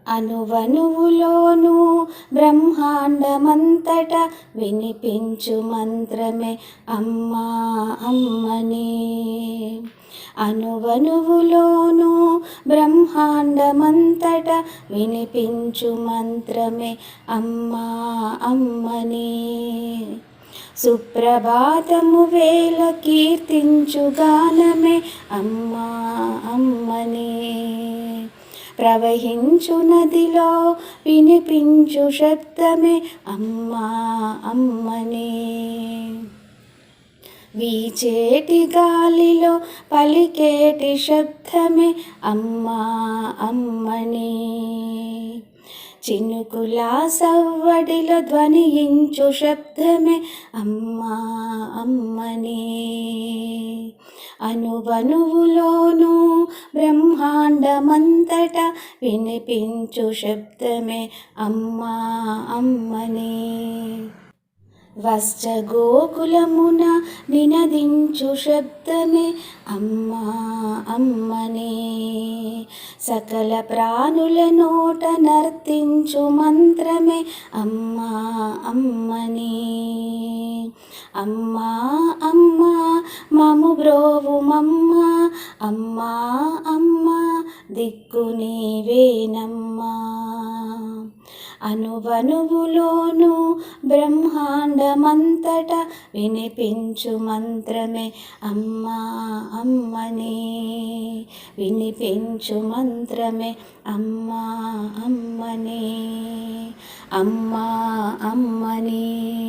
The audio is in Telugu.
అనువనువులోను బ్రహ్మాండమంతట వినిపించు మంత్రమే అమ్మా అమ్మని. అనువనువులోను బ్రహ్మాండమంతట వినిపించు మంత్రమే అమ్మా అమ్మని. సుప్రభాతము వేళ కీర్తించు గానమే అమ్మా అమ్మని. ప్రవహించు నదిలో వినిపించు శబ్దమే అమ్మా అమ్మని. వీచేటి గాలిలో పలికేటి శబ్దమే అమ్మా అమ్మని. చినుకుల సవ్వడిలో ధ్వనించు శబ్దమే అమ్మా అమ్మని. అనువనువులోను బ్రహ్మాండమంతట వినిపించు శబ్దమే అమ్మా అమ్మని. వత్సగోకులమున నినదించు శబ్దమే అమ్మా అమ్మని. సకల ప్రాణుల నోట నర్తించు మంత్రమే అమ్మా అమ్మని. అమ్మా అమ్మా మము బ్రోవుమమ్మా అమ్మా అమ్మా దిక్కు నీవేనమ్మా. అనువనువులోను బ్రహ్మాండమంతట వినిపించు మంత్రమే అమ్మా అమ్మని. వినిపించు మంత్రమే అమ్మా అమ్మని. అమ్మా అమ్మని.